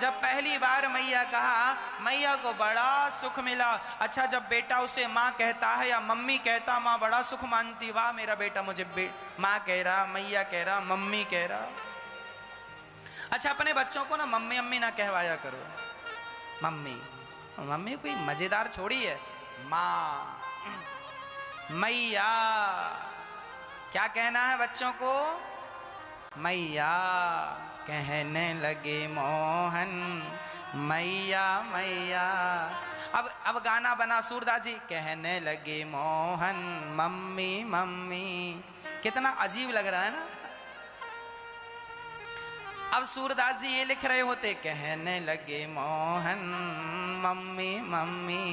जब पहली बार मैया कहा, मैया को बड़ा सुख मिला। अच्छा, जब बेटा उसे माँ कहता है या मम्मी कहता, माँ बड़ा सुख मानती, वाह मेरा बेटा मुझे माँ कह रहा, मैया कह रहा, मम्मी कह रहा। अच्छा, अपने बच्चों को ना मम्मी अम्मी ना कहवाया करो। मम्मी मम्मी कोई मजेदार छोड़ी है। माँ, मैया, क्या कहना है बच्चों को? मैया। कहने लगे मोहन मैया मैया। अब गाना बना सूरदास जी, कहने लगे मोहन मम्मी मम्मी। कितना अजीब लग रहा है ना। अब सूरदास जी ये लिख रहे होते, कहने लगे मोहन मम्मी मम्मी,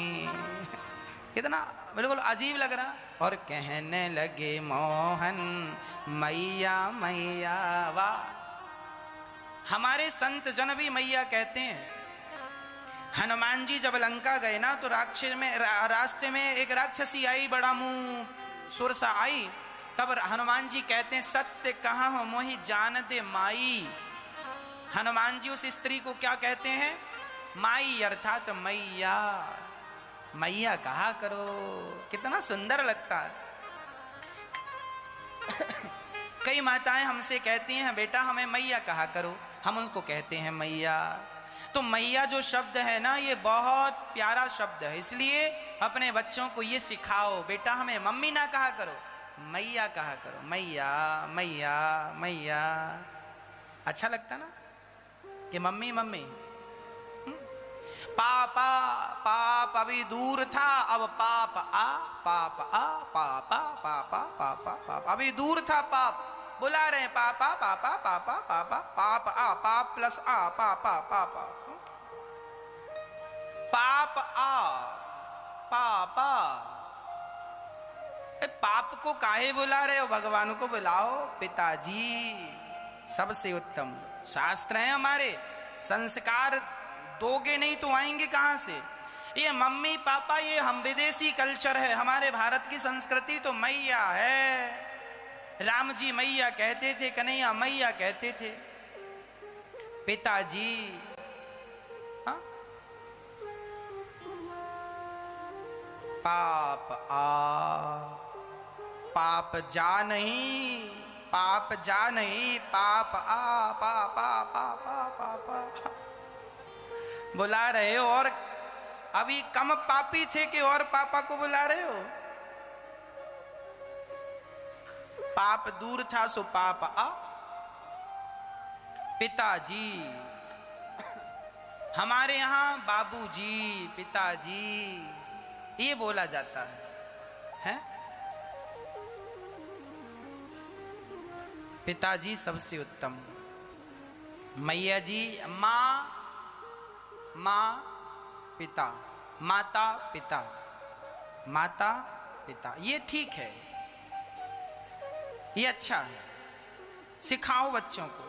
कितना बिल्कुल अजीब लग रहा। और कहने लगे मोहन मैया मैया। वाह, हमारे संत जन भी मैया कहते हैं। हनुमान जी जब लंका गए ना, तो रास्ते में एक राक्षसी आई, बड़ा मुंह सुरसा आई। तब हनुमान जी कहते हैं, सत्य कहाँ हो मोहि जान दे माई। हनुमान जी उस स्त्री को क्या कहते हैं? माई, अर्थात मैया। मैया कहा करो, कितना सुंदर लगता है। कई माताएं हमसे कहती हैं, बेटा हमें मैया कहा करो। हम उनको कहते हैं मैया। तो मैया जो शब्द है ना, ये बहुत प्यारा शब्द है। इसलिए अपने बच्चों को ये सिखाओ, बेटा हमें मम्मी ना कहा करो, मैया कहा करो। मैया मैया मैया, अच्छा लगता ना कि मम्मी मम्मी। पापा, पाप अभी दूर था, अब पाप आ, पाप आ, पापा पापा पापा पापा। अभी दूर था पाप, बुला रहे हैं पापा पापा पापा पापा। पाप आ, पाप प्लस आ, पापा पापा। पाप आ, पापा। पाप को काहे बुला रहे हो? भगवान को बुलाओ, पिताजी सबसे उत्तम। शास्त्र हैं हमारे, संस्कार दोगे नहीं तो आएंगे कहां से? ये मम्मी पापा, ये हम विदेशी कल्चर है। हमारे भारत की संस्कृति तो मैया है। राम जी मैया कहते थे, कन्हैया मैया कहते थे, पिताजी। हाँ? पाप आ, पाप जा नहीं, पाप जा नहीं, पाप आ, पापा पापा पापा बुला रहे हो। और अभी कम पापी थे कि और पापा को बुला रहे हो? पाप दूर था सो पाप आ। पिताजी, हमारे यहां बाबूजी, पिताजी ये बोला जाता है? पिताजी सबसे उत्तम। मैया जी, माँ, माँ पिता, माता पिता, माता पिता, ये ठीक है, ये अच्छा है। सिखाओ बच्चों को।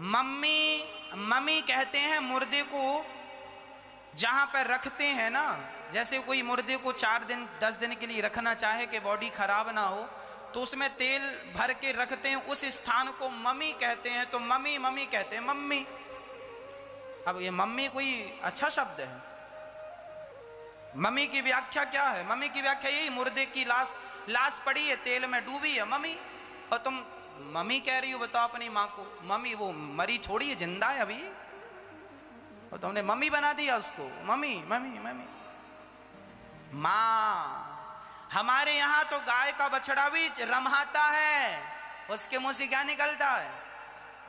मम्मी, मम्मी कहते हैं मुर्दे को जहां पर रखते हैं ना, जैसे कोई मुर्दे को 4 दिन 10 दिन के लिए रखना चाहे कि बॉडी खराब ना हो, तो उसमें तेल भर के रखते हैं, उस स्थान को मम्मी कहते हैं। तो मम्मी मम्मी कहते हैं, मम्मी। अब ये मम्मी कोई अच्छा शब्द है? मम्मी की व्याख्या क्या है? मम्मी की व्याख्या यही, मुर्दे की लाश पड़ी है, तेल में डूबी है, मम्मी। और तुम मम्मी कह रही हो, बताओ अपनी माँ को मम्मी। वो मरी थोड़ी है, जिंदा है अभी, और तुमने मम्मी बना दिया उसको, मम्मी मम्मी मम्मी। माँ, हमारे यहाँ तो गाय का बछड़ा भी रम्हाता है, उसके मुंह से क्या निकलता है?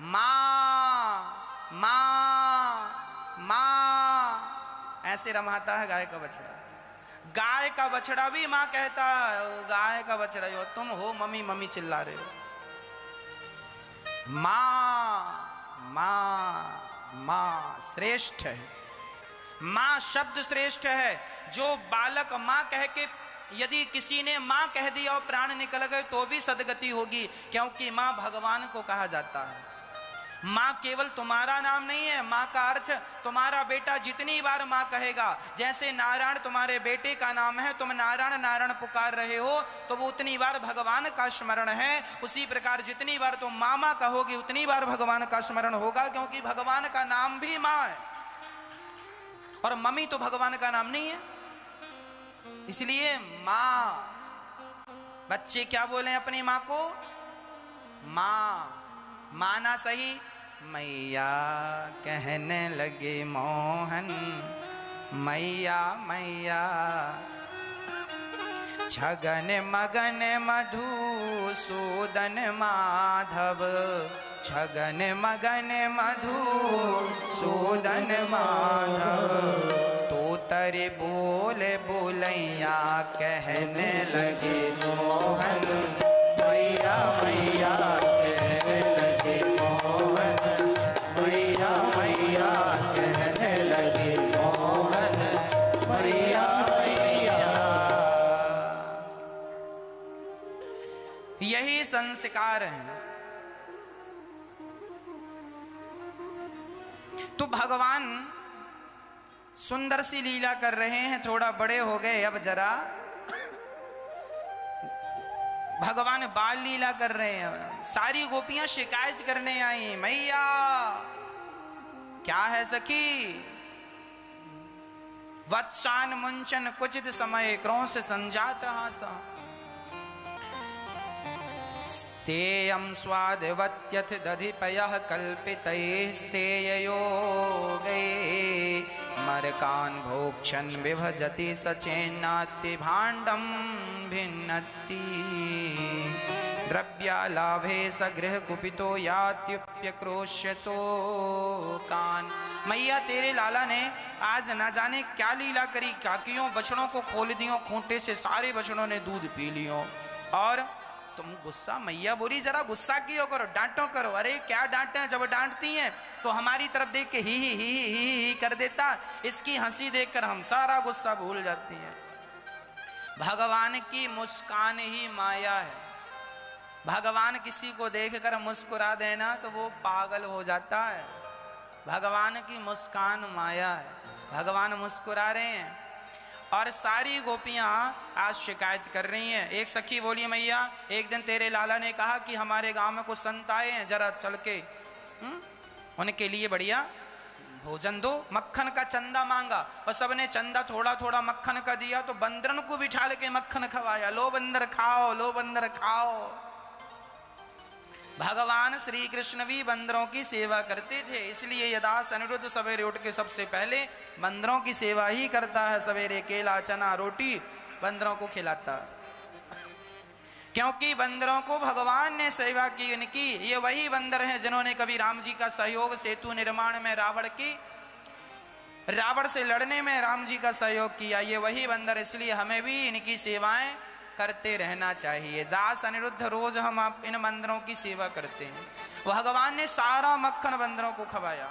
माँ माँ माँ, ऐसे रमाता है गाय का बछड़ा। गाय का बछड़ा भी माँ कहता है, गाय का बछड़ा हो, तुम हो मम्मी मम्मी चिल्ला रहे हो। माँ माँ माँ श्रेष्ठ है, माँ शब्द श्रेष्ठ है। जो बालक माँ कह के, यदि किसी ने माँ कह दिया और प्राण निकल गए तो भी सदगति होगी, क्योंकि माँ भगवान को कहा जाता है। माँ केवल तुम्हारा नाम नहीं है, माँ का अर्थ तुम्हारा बेटा जितनी बार माँ कहेगा, जैसे नारायण तुम्हारे बेटे का नाम है, तुम नारायण नारायण पुकार रहे हो तो वो उतनी बार भगवान का स्मरण है। उसी प्रकार जितनी बार तुम मामा कहोगे उतनी बार भगवान का स्मरण होगा, क्योंकि भगवान का नाम भी माँ है और मम्मी तो भगवान का नाम नहीं है। इसलिए माँ, बच्चे क्या बोले अपनी माँ को? माँ। माना सही, मैया कहने लगे मोहन, मैया मैया। छगन मगन मधुसूदन माधव, छगन मगन मधुसूदन माधव। तो तरे बोले बोलैया कहने लगे मोहन, मैया मैया कहने लगे मोहन, मैया मैया कहने लगे मोहन, मैया मैया। यही संस्कार है। तो भगवान सुंदर सी लीला कर रहे हैं, थोड़ा बड़े हो गए अब जरा, भगवान बाल लीला कर रहे हैं। सारी गोपियां शिकायत करने आई, मैया क्या है सखी? वत्सान मुंचन कुचित समय क्रोश संजात हासा, स्तेयं स्वादवत्यथ दधिपयः कल्पितैस्तेययोगै, मरकान् भोक्षन् विभजति सचेन्नाति भाण्डं भिन्नति, द्रव्यालाभे सगृह कुपितो यात्युप्यक्रोश्यतो कान। मैया तेरे लाला ने आज न जाने क्या लीला करी, काकियों बछड़ों को खोल दियो खूंटे से, सारे बछड़ों ने दूध पी लियो। और तुम गुस्सा, मैया बोली जरा गुस्सा क्यों करो, डांटो करो। अरे क्या डांटे, जब डांटती हैं तो हमारी तरफ देख के ही कर देता, इसकी हंसी देखकर हम सारा गुस्सा भूल जाती हैं। भगवान की मुस्कान ही माया है। भगवान किसी को देखकर मुस्कुरा देना तो वो पागल हो जाता है। भगवान की मुस्कान माया है। भगवान मुस्कुरा रहे हैं और सारी गोपियां आज शिकायत कर रही हैं। एक सखी बोली, मैया एक दिन तेरे लाला ने कहा कि हमारे गांव में कुछ संत आए हैं, जरा चल के उनके लिए बढ़िया भोजन दो। मक्खन का चंदा मांगा और सबने चंदा थोड़ा थोड़ा मक्खन का दिया, तो बंदरन को बिठा के मक्खन खवाया, लो बंदर खाओ, लो बंदर खाओ। भगवान श्री कृष्ण भी बंदरों की सेवा करते थे, इसलिए यदास अनिरुद्ध सवेरे उठ के सबसे पहले बंदरों की सेवा ही करता है। सवेरे केला चना रोटी बंदरों को खिलाता, क्योंकि बंदरों को भगवान ने सेवा की उनकी। ये वही बंदर हैं जिन्होंने कभी राम जी का सहयोग सेतु निर्माण में रावण से लड़ने में राम जी का सहयोग किया। ये वही बंदर, इसलिए हमें भी इनकी सेवाएं करते रहना चाहिए। दास अनिरुद्ध रोज हम आप इन बंदरों की सेवा करते हैं। भगवान ने सारा मक्खन बंदरों को खवाया।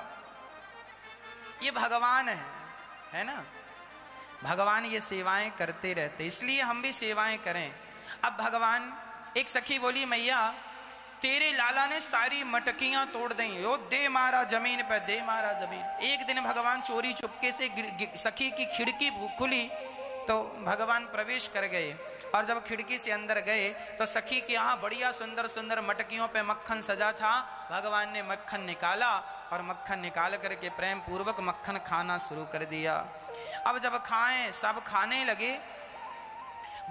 ये भगवान है ना। भगवान ये सेवाएं करते रहते, इसलिए हम भी सेवाएं करें। अब भगवान, एक सखी बोली, मैया तेरे लाला ने सारी मटकियां तोड़ दी, ओ दे मारा जमीन पे, दे मारा जमीन। एक दिन भगवान चोरी चुपके से सखी की खिड़की खुली तो भगवान प्रवेश कर गए, और जब खिड़की से अंदर गए तो सखी के यहाँ बढ़िया सुंदर सुंदर मटकियों पे मक्खन सजा था। भगवान ने मक्खन निकाला और मक्खन निकाल करके प्रेम पूर्वक मक्खन खाना शुरू कर दिया। अब जब खाएं, सब खाने लगे,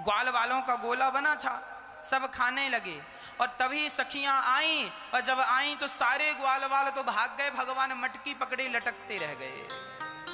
ग्वाल वालों का गोला बना था, सब खाने लगे। और तभी सखियां आईं, और जब आईं तो सारे ग्वाल वाल तो भाग गए। भगवान मटकी पकड़े लटकते रह गए,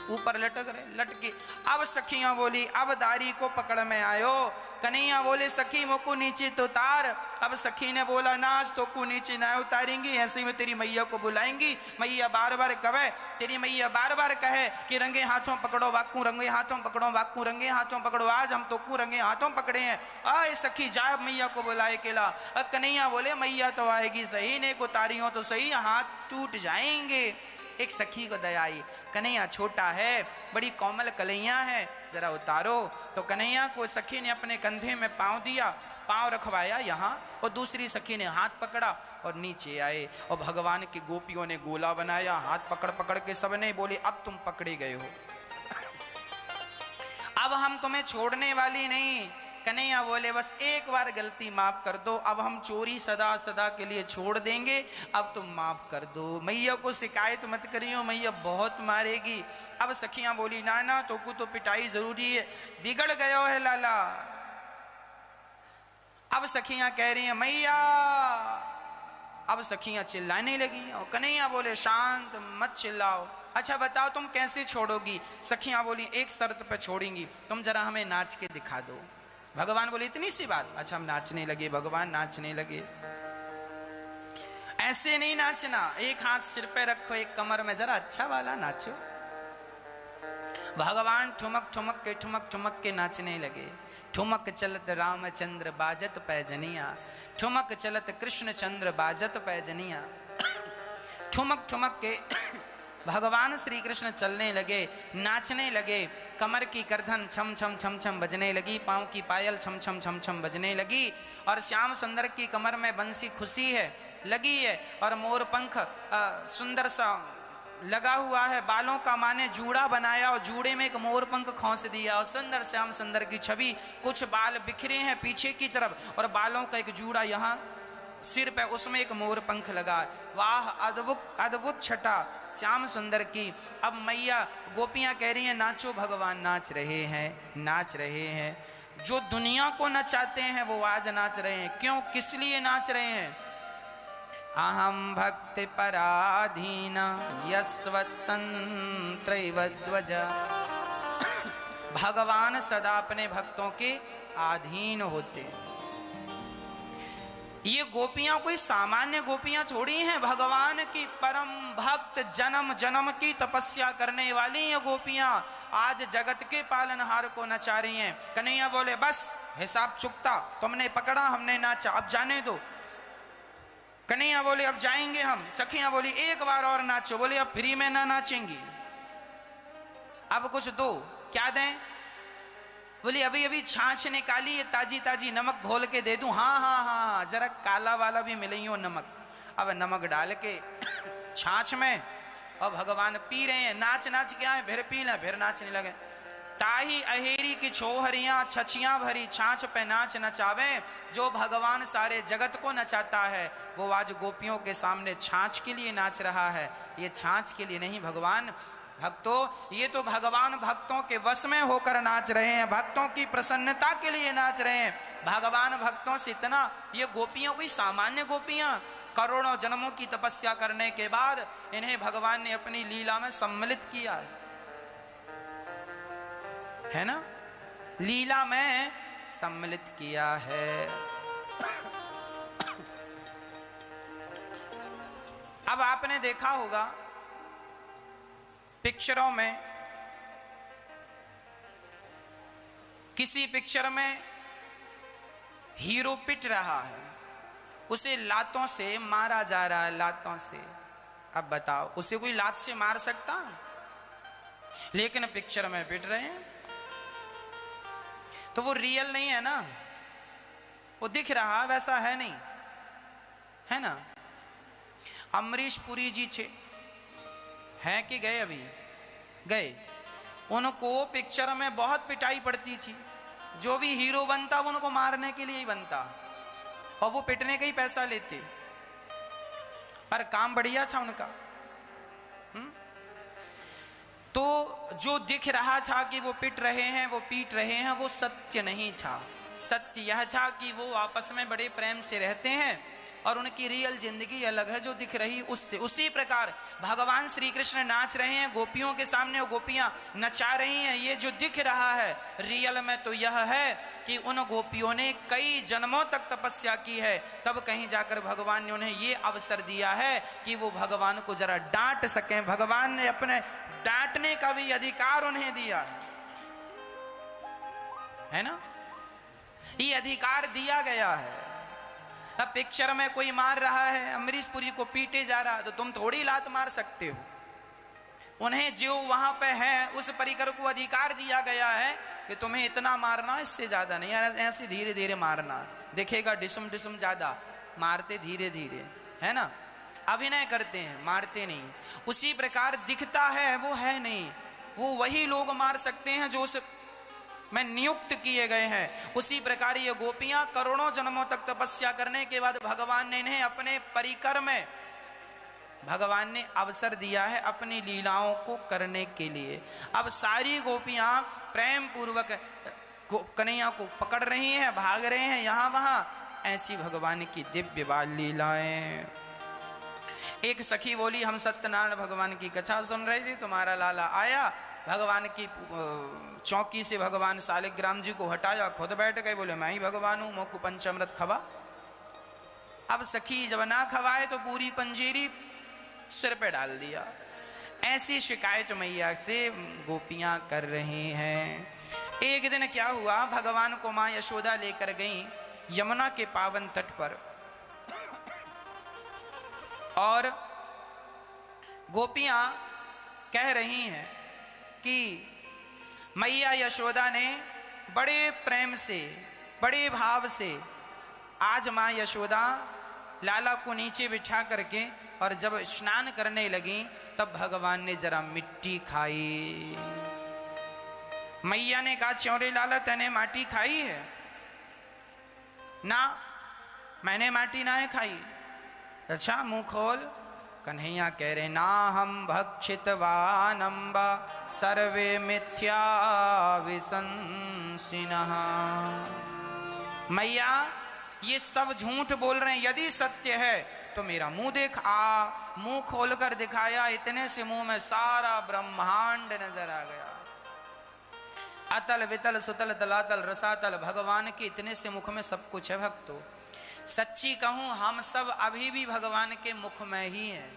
ऊपर लटक रहे, लटके। अब सखियां बोली, अब दारी को पकड़ में आयो। कन्हैया बोले, सखी मोको नीचे तो उतार। अब सखी ने बोला, नाच तो को नीचे ना उतारेंगी, ऐसे में तेरी मैया को बुलाएंगी। मैया बार बार कहे, तेरी मैया बार बार कहे कि रंगे हाथों पकड़ो वाकू, रंगे हाथों पकड़ो वाकू, रंगे हाथों पकड़ो। आज हम तो को रंगे हाथों पकड़े हैं। आए सखी जा मैया को बुलाए केला। कन्हैया बोले, मैया तो आएगी सही, ने को तारियों तो सही, हाथ टूट जाएंगे। एक सखी को दया आई, कन्हैया छोटा है, बड़ी कोमल कलैया है, जरा उतारो। तो कन्हैया को सखी ने अपने कंधे में पांव दिया पांव रखवाया यहाँ, और दूसरी सखी ने हाथ पकड़ा और नीचे आए, और भगवान की गोपियों ने गोला बनाया, हाथ पकड़ पकड़ के सबने बोले अब तुम पकड़े गए हो, अब हम तुम्हें छोड़ने वाली नहीं। कन्हैया बोले बस एक बार गलती माफ कर दो, अब हम चोरी सदा सदा के लिए छोड़ देंगे, अब तुम माफ कर दो, मैया को शिकायत मत करियो, मैया बहुत मारेगी। अब सखियां बोली ना ना तो को तो पिटाई जरूरी है, बिगड़ गयो है लाला। अब सखियां कह रही हैं मैया, अब सखियां चिल्लाने लगी, और कन्हैया बोले शांत मत चिल्लाओ, अच्छा बताओ तुम कैसे छोड़ोगी। सखियां बोली एक शर्त पे छोड़ेंगी, तुम जरा हमें नाच के दिखा दो। भगवान बोले इतनी सी बात, अच्छा हम नाचने लगे। भगवान नाचने लगे, ऐसे नहीं नाचना, एक हाथ सिर पे रखो, एक कमर में, जरा अच्छा वाला नाचो। भगवान ठुमक ठुमक के नाचने लगे। ठुमक चलत रामचंद्र बाजत पैजनिया, ठुमक चलत कृष्ण चंद्र बाजत पैजनिया। ठुमक ठुमक के भगवान श्री कृष्ण चलने लगे, नाचने लगे। कमर की करधन छम छम छम छम बजने लगी, पांव की पायल छम छम छम छम बजने लगी, और श्याम सुंदर की कमर में बंसी खुशी है लगी है, और मोर पंख सुंदर सा लगा हुआ है, बालों का माने जूड़ा बनाया और जूड़े में एक मोर पंख खोस दिया, और सुंदर श्याम सुंदर की छवि, कुछ बाल बिखरे हैं पीछे की तरफ और बालों का एक जूड़ा यहाँ सिर पे, उसमें एक मोर पंख लगा। वाह अद्भुत अद्भुत छटा श्याम सुंदर की। अब मैया गोपियां कह रही हैं नाचो, भगवान नाच रहे हैं, नाच रहे हैं। जो दुनिया को नचाते हैं वो आज नाच रहे हैं। क्यों, किस लिए नाच रहे हैं? अहम भक्ति पराधीना यस्वतंत्रैव ध्वजा। भगवान सदा अपने भक्तों के अधीन होते हैं। ये गोपियां कोई सामान्य गोपियां थोड़ी हैं, भगवान की परम भक्त, जन्म जन्म की तपस्या करने वाली ये गोपियां आज जगत के पालनहार को नचा रही हैं। कन्हैया बोले बस हिसाब चुकता, तुमने पकड़ा हमने नाचा, अब जाने दो। कन्हैया बोले अब जाएंगे हम। सखियां बोली एक बार और नाचो। बोले अब फ्री में ना नाचेंगी, अब कुछ दो। क्या दें? बोली अभी अभी छाछ निकाली है, ताजी ताजी, नमक घोल के दे दूं? हाँ हाँ हाँ, जरा काला वाला भी मिलियो नमक। अब नमक डाल के छाछ में, और भगवान पी रहे हैं। नाच नाच के आए, फिर पी लें, फिर नाचने लगे। ताही अहेरी की छोहरियां छछियां भरी, छाछ पे नाच नचावे। जो भगवान सारे जगत को नचाता है वो आज गोपियों के सामने छाछ के लिए नाच रहा है। ये छाछ के लिए नहीं भगवान भक्तों, ये तो भगवान भक्तों के वश में होकर नाच रहे हैं, भक्तों की प्रसन्नता के लिए नाच रहे हैं। भगवान भक्तों से इतना, ये गोपियां कोई सामान्य गोपियां, करोड़ों जन्मों की तपस्या करने के बाद इन्हें भगवान ने अपनी लीला में सम्मिलित किया है ना, लीला में सम्मिलित किया है। अब आपने देखा होगा पिक्चरों में, किसी पिक्चर में हीरो पिट रहा है, उसे लातों से मारा जा रहा है, लातों से। अब बताओ उसे कोई लात से मार सकता? लेकिन पिक्चर में पिट रहे हैं, तो वो रियल नहीं है ना, वो दिख रहा वैसा है नहीं, है ना। अमरीश पुरी जी थे, हैं कि गए? अभी गए। उनको पिक्चर में बहुत पिटाई पड़ती थी, जो भी हीरो बनता वो उनको मारने के लिए ही बनता, और वो पिटने का ही पैसा लेते, पर काम बढ़िया था उनका। तो जो दिख रहा था कि वो पिट रहे हैं, वो पीट रहे हैं, वो सत्य नहीं था। सत्य यह था कि वो आपस में बड़े प्रेम से रहते हैं, और उनकी रियल जिंदगी अलग है जो दिख रही उससे। उसी प्रकार भगवान श्री कृष्ण नाच रहे हैं गोपियों के सामने, और गोपियां नचा रही हैं। ये जो दिख रहा है रियल में तो यह है कि उन गोपियों ने कई जन्मों तक तपस्या की है, तब कहीं जाकर भगवान ने उन्हें ये अवसर दिया है कि वो भगवान को जरा डांट सकें। भगवान ने अपने डांटने का भी अधिकार उन्हें दिया है ना, ये अधिकार दिया गया है। अब पिक्चर में कोई मार रहा है, अमरीश पुरी को पीटे जा रहा है, तो तुम थोड़ी लात मार सकते हो। उन्हें जो वहां पे है उस परिकर को अधिकार दिया गया है कि तुम्हें इतना मारना, इससे ज्यादा नहीं, ऐसे धीरे धीरे मारना। दिखेगा डिसुम डिसुम ज्यादा, मारते धीरे धीरे, है ना, अभिनय करते हैं, मारते नहीं। उसी प्रकार दिखता है वो है नहीं, वो वही लोग मार सकते हैं जो उस में नियुक्त किए गए हैं। उसी प्रकार ये गोपियां करोड़ों जन्मों तक तपस्या करने के बाद भगवान ने इन्हें अपने परिकर में, भगवान ने अवसर दिया है अपनी लीलाओं को करने के लिए। अब सारी गोपियां प्रेम पूर्वक कन्हैया को पकड़ रही हैं, भाग रहे हैं यहां वहां। ऐसी भगवान की दिव्य बाल लीलाएं। एक सखी बोली, हम सत्यनारायण भगवान की कथा सुन रहे थे, तुम्हारा लाला आया, भगवान की चौकी से भगवान शालिग्राम जी को हटाया, खुद बैठ गए, बोले मैं ही भगवान हूं, मोकु पंचामृत खवा। अब सखी जब ना खवाए तो पूरी पंजीरी सिर पे डाल दिया। ऐसी शिकायत मैया से गोपियां कर रही हैं। एक दिन क्या हुआ, भगवान को मां यशोदा लेकर गई यमुना के पावन तट पर, और गोपियां कह रही हैं कि मैया यशोदा ने बड़े प्रेम से, बड़े भाव से आज मां यशोदा लाला को नीचे बिठा करके, और जब स्नान करने लगी तब भगवान ने जरा मिट्टी खाई। मैया ने कहा, च्योरे लाला तने माटी खाई है? ना, मैंने माटी ना है खाई। अच्छा मुंह खोल। कन्हैया कह रहे, ना हम भक्षितवानंबा सर्वे मिथ्या विशंसिनः। मैया ये सब झूठ बोल रहे हैं, यदि सत्य है तो मेरा मुंह देखा। मुंह खोलकर दिखाया, इतने से मुंह में सारा ब्रह्मांड नजर आ गया। अतल वितल सुतल तलातल रसातल, भगवान के इतने से मुख में सब कुछ है। भक्तों सच्ची कहूं, हम सब अभी भी भगवान के मुख में ही हैं।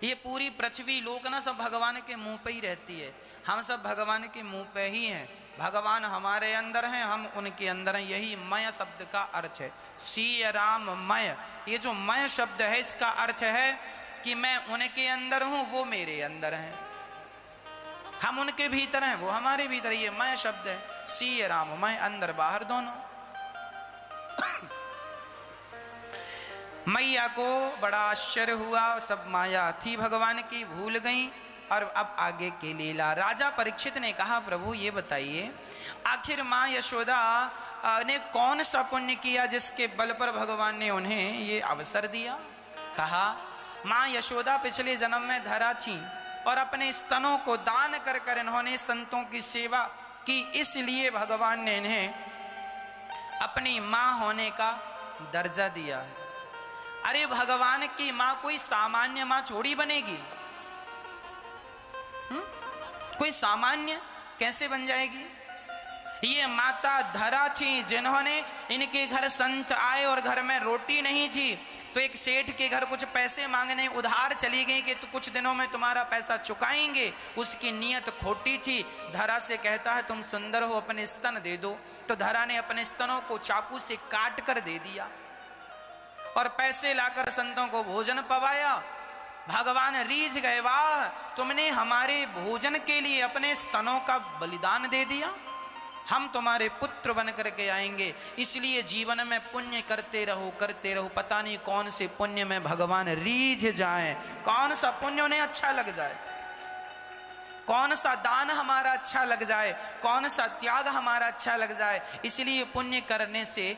ये पूरी पृथ्वी लोक ना सब भगवान के मुंह पे ही रहती है। हम सब भगवान के मुंह पे ही हैं। भगवान हमारे अंदर हैं, हम उनके अंदर हैं। यही मय शब्द का अर्थ है। श्री राम मय, ये जो मय शब्द है इसका अर्थ है कि मैं उनके अंदर हूं, वो मेरे अंदर हैं। हम उनके भीतर हैं, वो हमारे भीतर। ये मय शब्द है। श्री राम मय, अंदर बाहर दोनों। मैया को बड़ा आश्चर्य हुआ, सब माया थी भगवान की भूल गई। और अब आगे की लीला। राजा परीक्षित ने कहा, प्रभु ये बताइए आखिर माँ यशोदा ने कौन सा पुण्य किया जिसके बल पर भगवान ने उन्हें ये अवसर दिया। कहा, माँ यशोदा पिछले जन्म में धरा थी और अपने स्तनों को दान कर कर इन्होंने संतों की सेवा की, इसलिए भगवान ने इन्हें अपनी माँ होने का दर्जा दिया। अरे भगवान की माँ कोई सामान्य माँ थोड़ी बनेगी। कोई सामान्य कैसे बन जाएगी। ये माता धरा थी जिन्होंने, इनके घर संत आए और घर में रोटी नहीं थी तो एक सेठ के घर कुछ पैसे मांगने उधार चली गई कि तो कुछ दिनों में तुम्हारा पैसा चुकाएंगे। उसकी नीयत खोटी थी। धरा से कहता है तुम सुंदर हो, अपने स्तन दे दो। तो धरा ने अपने स्तनों को चाकू से काट कर दे दिया और पैसे लाकर संतों को भोजन पवाया। भगवान रीझ गए, वाह तुमने हमारे भोजन के लिए अपने स्तनों का बलिदान दे दिया, हम तुम्हारे पुत्र बन करके आएंगे। इसलिए जीवन में पुण्य करते रहो करते रहो। पता नहीं कौन से पुण्य में भगवान रीझ जाएं, कौन सा पुण्य उन्हें अच्छा लग जाए, कौन सा दान हमारा अच्छा लग जाए, कौन सा त्याग हमारा अच्छा लग जाए। इसलिए पुण्य करने से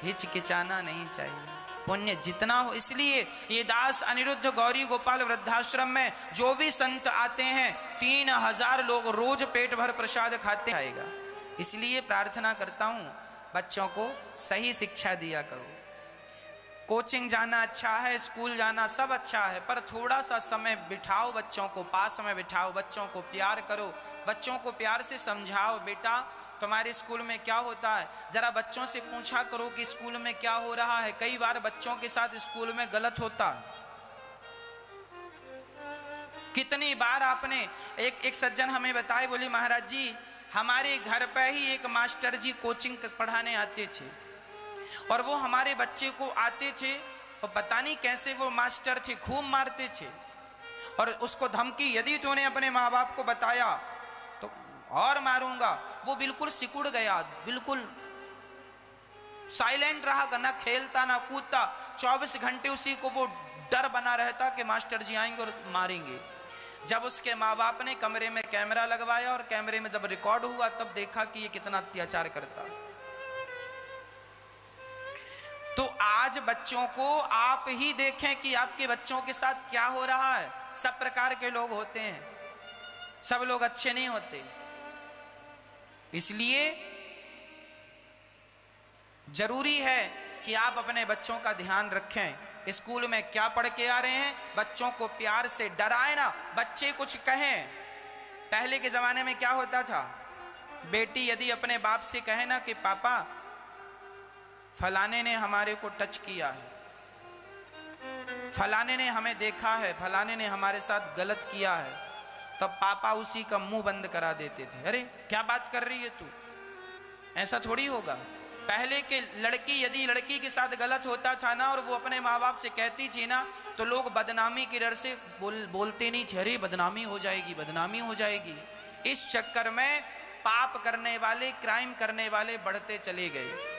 हिचकिचाना नहीं चाहिए, पुण्य जितना हो। इसलिए ये दास अनिरुद्ध गौरी गोपाल वृद्धाश्रम में जो भी संत आते हैं 3000 लोग रोज पेट भर प्रसाद खाते आएगा। इसलिए प्रार्थना करता हूँ बच्चों को सही शिक्षा दिया करो। कोचिंग जाना अच्छा है, स्कूल जाना सब अच्छा है, पर थोड़ा सा समय बिठाओ बच्चों को, पास में बिठाओ, बच्चों को प्यार करो, बच्चों को प्यार से समझाओ। बेटा तुम्हारे स्कूल में क्या होता है, जरा बच्चों से पूछा करो कि स्कूल में क्या हो रहा है। कई बार बच्चों के साथ स्कूल में गलत होता। कितनी बार आपने, एक सज्जन हमें बताए, बोले महाराज जी हमारे घर पे ही एक मास्टर जी कोचिंग पढ़ाने आते थे और वो हमारे बच्चे को आते थे और पता नहीं कैसे वो मास्टर थे, खूब मारते थे और उसको धमकी, यदि तूने अपने माँ बाप को बताया तो और मारूंगा। वो बिल्कुल सिकुड़ गया, बिल्कुल साइलेंट रहा, ना खेलता ना कूदता, 24 घंटे उसी को वो डर बना रहता कि मास्टर जी आएंगे और मारेंगे। जब उसके माँ बाप ने कमरे में कैमरा लगवाया और कैमरे में जब रिकॉर्ड हुआ तब देखा कि ये कितना अत्याचार करता। तो आज बच्चों को आप ही देखें कि आपके बच्चों के साथ क्या हो रहा है। सब प्रकार के लोग होते हैं, सब लोग अच्छे नहीं होते। इसलिए जरूरी है कि आप अपने बच्चों का ध्यान रखें। स्कूल में क्या पढ़ के आ रहे हैं, बच्चों को प्यार से डराए ना, बच्चे कुछ कहें। पहले के जमाने में क्या होता था, बेटी यदि अपने बाप से कहे ना कि पापा फलाने ने हमारे को टच किया है, फलाने ने हमें देखा है, फलाने ने हमारे साथ गलत किया है, तब पापा उसी का मुंह बंद करा देते थे। अरे क्या बात कर रही है तू, ऐसा थोड़ी होगा। पहले के लड़की यदि लड़की के साथ गलत होता था ना और वो अपने माँ बाप से कहती थी ना, तो लोग बदनामी की डर से बोलते नहीं थे, अरे बदनामी हो जाएगी, बदनामी हो जाएगी। इस चक्कर में पाप करने वाले, क्राइम करने वाले बढ़ते चले गए।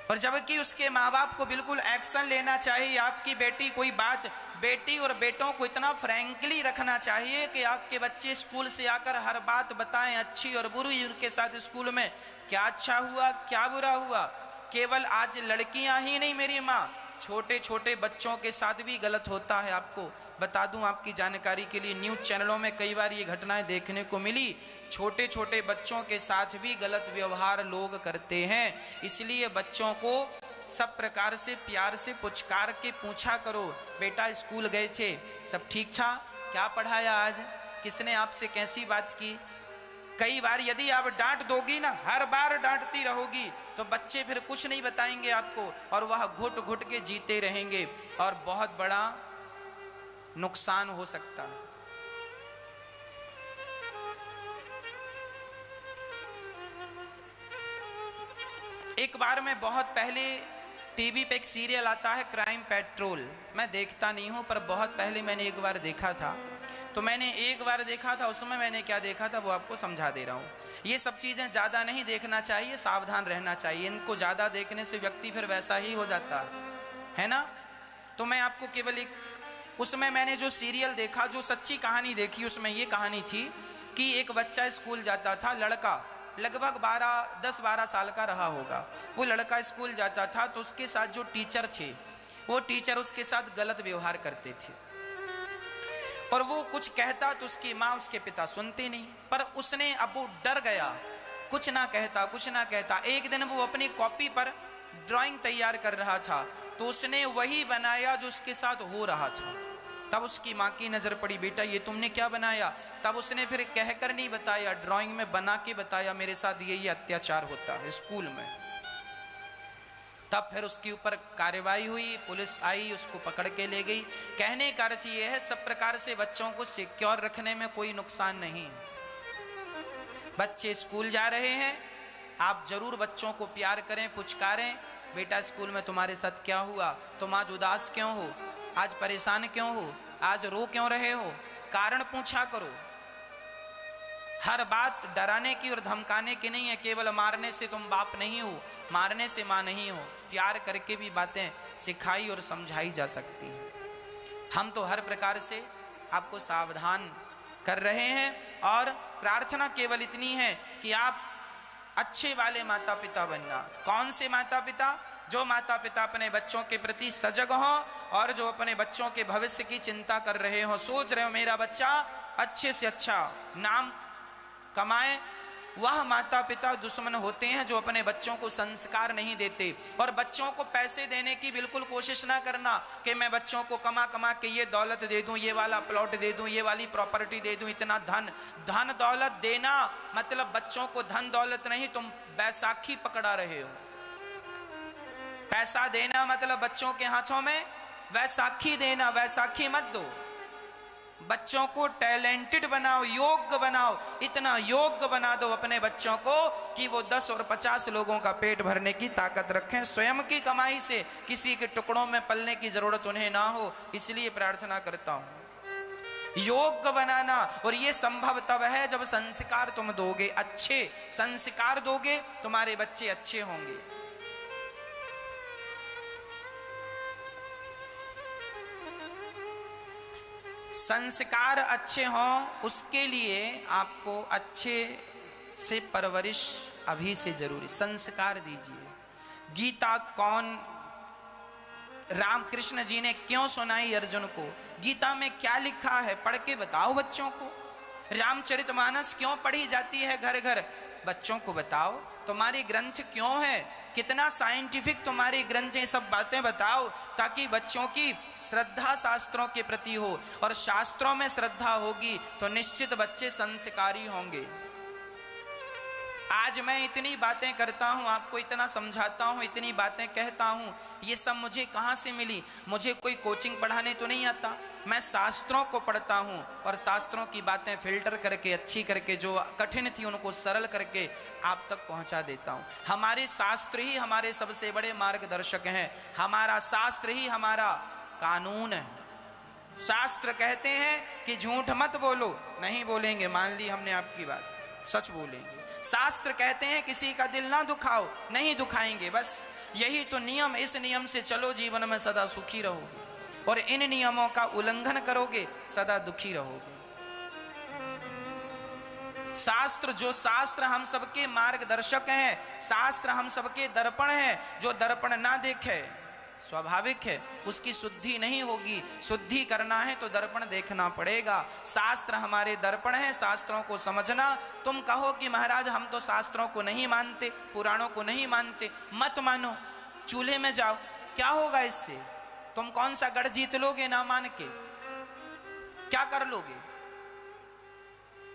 और जबकि उसके माँ बाप को बिल्कुल एक्शन लेना चाहिए। आपकी बेटी कोई बात, बेटी और बेटों को इतना फ्रैंकली रखना चाहिए कि आपके बच्चे स्कूल से आकर हर बात बताएं, अच्छी और बुरी। उनके साथ स्कूल में क्या अच्छा हुआ, क्या बुरा हुआ। केवल आज लड़कियां ही नहीं मेरी माँ, छोटे छोटे बच्चों के साथ भी गलत होता है। आपको बता दूं आपकी जानकारी के लिए, न्यूज़ चैनलों में कई बार ये घटनाएं देखने को मिली। छोटे छोटे बच्चों के साथ भी गलत व्यवहार लोग करते हैं। इसलिए बच्चों को सब प्रकार से प्यार से पुचकार के पूछा करो, बेटा स्कूल गए थे, सब ठीक था, क्या पढ़ाया आज, किसने आपसे कैसी बात की। कई बार यदि आप डांट दोगी ना, हर बार डांटती रहोगी, तो बच्चे फिर कुछ नहीं बताएंगे आपको और वह घुट घुट के जीते रहेंगे और बहुत बड़ा नुकसान हो सकता है। एक बार मैं बहुत पहले टीवी पे एक सीरियल आता है क्राइम पेट्रोल, मैं देखता नहीं हूं पर बहुत पहले मैंने एक बार देखा था। तो मैंने एक बार देखा था, उसमें मैंने क्या देखा था वो आपको समझा दे रहा हूं। ये सब चीजें ज्यादा नहीं देखना चाहिए, सावधान रहना चाहिए। इनको ज्यादा देखने से व्यक्ति फिर वैसा ही हो जाता है ना। तो मैं आपको केवल एक, उसमें मैंने जो सीरियल देखा, जो सच्ची कहानी देखी, उसमें ये कहानी थी कि एक बच्चा स्कूल जाता था, लड़का लगभग 10-12 साल का रहा होगा। वो लड़का स्कूल जाता था तो उसके साथ जो टीचर थे, वो टीचर उसके साथ गलत व्यवहार करते थे और वो कुछ कहता तो उसकी माँ उसके पिता सुनते नहीं। पर उसने, अब वो डर गया, कुछ ना कहता, कुछ ना कहता। एक दिन वो अपनी कॉपी पर ड्राइंग तैयार कर रहा था तो उसने वही बनाया जो उसके साथ हो रहा था। तब उसकी माँ की नजर पड़ी, बेटा ये तुमने क्या बनाया। तब उसने फिर कहकर नहीं बताया, ड्राइंग में बना के बताया, मेरे साथ ये अत्याचार होता है स्कूल में। तब फिर उसके ऊपर कार्रवाई हुई, पुलिस आई, उसको पकड़ के ले गई। कहने का अर्थ ये है, सब प्रकार से बच्चों को सिक्योर रखने में कोई नुकसान नहीं। बच्चे स्कूल जा रहे हैं, आप जरूर बच्चों को प्यार करें, पुचकारें, बेटा स्कूल में तुम्हारे साथ क्या हुआ, तुम आज उदास क्यों हो, आज परेशान क्यों हो, आज रो क्यों रहे हो, कारण पूछा करो। हर बात डराने की और धमकाने की नहीं है। केवल मारने से तुम बाप नहीं हो, मारने से माँ नहीं हो। प्यार करके भी बातें सिखाई और समझाई जा सकती हैं। हम तो हर प्रकार से आपको सावधान कर रहे हैं और प्रार्थना केवल इतनी है कि आप अच्छे वाले माता पिता बनना। कौन से माता पिता? जो माता पिता अपने बच्चों के प्रति सजग हों और जो अपने बच्चों के भविष्य की चिंता कर रहे हो, सोच रहे हो मेरा बच्चा अच्छे से अच्छा नाम कमाए। वह माता पिता दुश्मन होते हैं जो अपने बच्चों को संस्कार नहीं देते। और बच्चों को पैसे देने की बिल्कुल कोशिश ना करना कि मैं बच्चों को कमा कमा के ये दौलत दे दूं, ये वाला प्लॉट दे दूं, ये वाली प्रॉपर्टी दे दूं, इतना धन दौलत देना मतलब बच्चों को धन दौलत नहीं, तुम बैसाखी पकड़ा रहे हो। पैसा देना मतलब बच्चों के हाथों में वैसाखी देना। वैसाखी मत दो, बच्चों को टैलेंटेड बनाओ, योग्य बनाओ। इतना योग्य बना दो अपने बच्चों को कि वो 10 और 50 लोगों का पेट भरने की ताकत रखें। स्वयं की कमाई से किसी के टुकड़ों में पलने की जरूरत उन्हें ना हो। इसलिए प्रार्थना करता हूं योग्य बनाना। और ये संभव तब है जब संस्कार तुम दोगे, अच्छे संस्कार दोगे, तुम्हारे बच्चे अच्छे होंगे। संस्कार अच्छे हों उसके लिए आपको अच्छे से परवरिश अभी से जरूरी। संस्कार दीजिए। गीता कौन, रामकृष्ण जी ने क्यों सुनाई अर्जुन को? गीता में क्या लिखा है पढ़ के बताओ बच्चों को। रामचरितमानस क्यों पढ़ी जाती है घर घर? बच्चों को बताओ। तुम्हारे ग्रंथ क्यों है, कितना साइंटिफिक तुम्हारे ग्रंथ हैं, सब बातें बताओ, ताकि बच्चों की श्रद्धा शास्त्रों के प्रति हो। और शास्त्रों में श्रद्धा होगी तो निश्चित बच्चे संस्कारी होंगे। आज मैं इतनी बातें करता हूं, आपको इतना समझाता हूं, इतनी बातें कहता हूं, ये सब मुझे कहां से मिली? मुझे कोई कोचिंग पढ़ाने तो नहीं आता, मैं शास्त्रों को पढ़ता हूं और शास्त्रों की बातें फिल्टर करके, अच्छी करके, जो कठिन थी उनको सरल करके आप तक पहुंचा देता हूं। हमारे शास्त्र ही हमारे सबसे बड़े मार्गदर्शक हैं। हमारा शास्त्र ही हमारा कानून है। शास्त्र कहते हैं कि झूठ मत बोलो, नहीं बोलेंगे, मान ली हमने आपकी बात, सच बोलेंगे। शास्त्र कहते हैं किसी का दिल ना दुखाओ, नहीं दुखाएंगे, बस यही तो नियम। इस नियम से चलो, जीवन में सदा सुखी रहोगे, और इन नियमों का उल्लंघन करोगे सदा दुखी रहोगे। शास्त्र, जो शास्त्र हम सबके मार्गदर्शक हैं, शास्त्र हम सबके दर्पण हैं। जो दर्पण ना देखे, स्वाभाविक है उसकी शुद्धि नहीं होगी। शुद्धि करना है तो दर्पण देखना पड़ेगा। शास्त्र हमारे दर्पण है, शास्त्रों को समझना। तुम कहो कि महाराज हम तो शास्त्रों को नहीं मानते, पुराणों को नहीं मानते, मत मानो, चूल्हे में जाओ, क्या होगा इससे? तुम कौन सा गढ़ जीत लोगे ना मान के? क्या कर लोगे?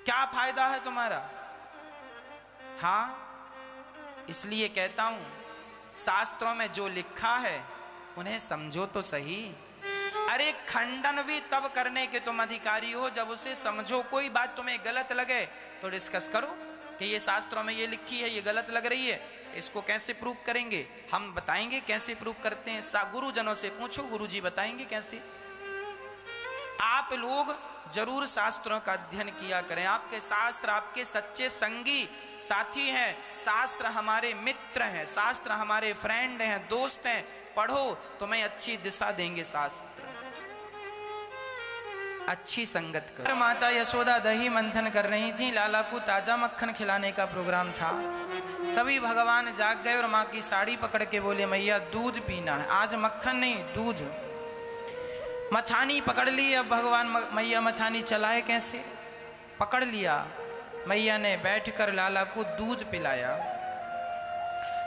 क्या फायदा है तुम्हारा? हाँ, इसलिए कहता हूं शास्त्रों में जो लिखा है उन्हें समझो तो सही। अरे खंडन भी तब करने के तुम अधिकारी हो जब उसे समझो। कोई बात तुम्हें गलत लगे तो डिस्कस करो कि ये शास्त्रों में ये लिखी है, ये गलत लग रही है, इसको कैसे प्रूव करेंगे? हम बताएंगे कैसे प्रूव करते हैं। गुरुजनों से पूछो, गुरुजी बताएंगे कैसे। आप लोग जरूर शास्त्रों का अध्ययन किया करें। आपके शास्त्र आपके सच्चे संगी साथी हैं। शास्त्र हमारे मित्र हैं, शास्त्र हमारे फ्रेंड हैं, दोस्त हैं। पढ़ो, तुम्हें अच्छी दिशा देंगे शास्त्र। अच्छी संगत कर। माता यशोदा दही मंथन कर रही थी, लाला को ताजा मक्खन खिलाने का प्रोग्राम था। तभी भगवान जाग गए और माँ की साड़ी पकड़ के बोले, मैया दूध पीना है, आज मक्खन नहीं दूध। मछानी पकड़ ली। अब भगवान मैया मछानी चलाए कैसे? पकड़ लिया। मैया ने बैठकर लाला को दूध पिलाया।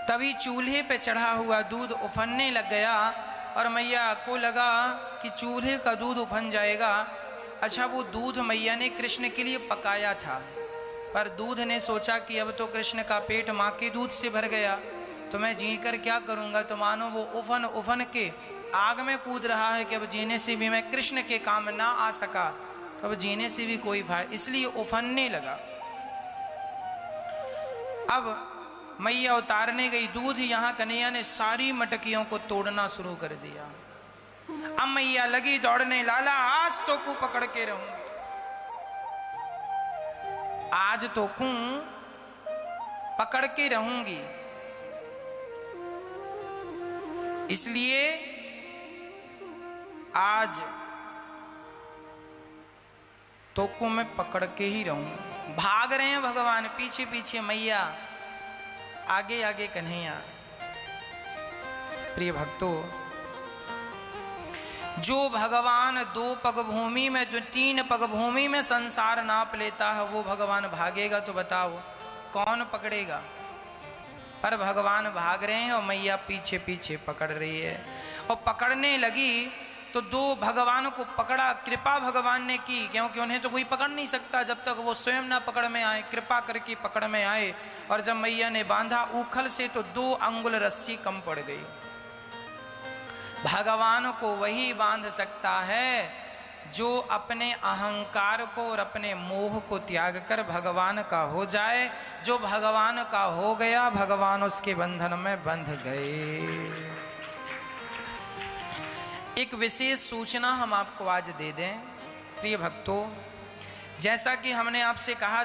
तभी चूल्हे पे चढ़ा हुआ दूध उफनने लग गया और मैया को लगा कि चूल्हे का दूध उफन जाएगा। अच्छा, वो दूध मैया ने कृष्ण के लिए पकाया था, पर दूध ने सोचा कि अब तो कृष्ण का पेट माँ के दूध से भर गया, तो मैं जी कर क्या करूँगा। तो मानो वो उफन उफन के आग में कूद रहा है कि अब जीने से भी मैं कृष्ण के काम ना आ सका, तो अब जीने से भी कोई भय, इसलिए उफनने लगा। अब मैया उतारने गई दूध, यहाँ कन्हैया ने सारी मटकियों को तोड़ना शुरू कर दिया। अब मैया लगी दौड़ने, लाला आज तो को पकड़ के रहूंगी, आज तो को पकड़ के रहूंगी। इसलिए आज तो को मैं पकड़ के ही रहूं। भाग रहे हैं भगवान, पीछे पीछे मैया, आगे आगे कन्हैया। प्रिय भक्तों, जो भगवान 2 पग भूमि में, जो 3 पग भूमि में संसार नाप लेता है, वो भगवान भागेगा तो बताओ कौन पकड़ेगा? पर भगवान भाग रहे हैं और मैया पीछे पीछे पकड़ रही है। और पकड़ने लगी तो 2 भगवान को पकड़ा, कृपा भगवान ने की, क्योंकि उन्हें तो कोई पकड़ नहीं सकता जब तक वो स्वयं ना पकड़ में आए। कृपा करके पकड़ में आए और जब मैया ने बांधा उखल से तो 2 अंगुल रस्सी कम पड़ गई। भगवान को वही बांध सकता है जो अपने अहंकार को और अपने मोह को त्याग कर भगवान का हो जाए। जो भगवान का हो गया, भगवान उसके बंधन में बंध गए। एक विशेष सूचना हम आपको आज दे दें। प्रिय भक्तों, जैसा कि हमने आपसे कहा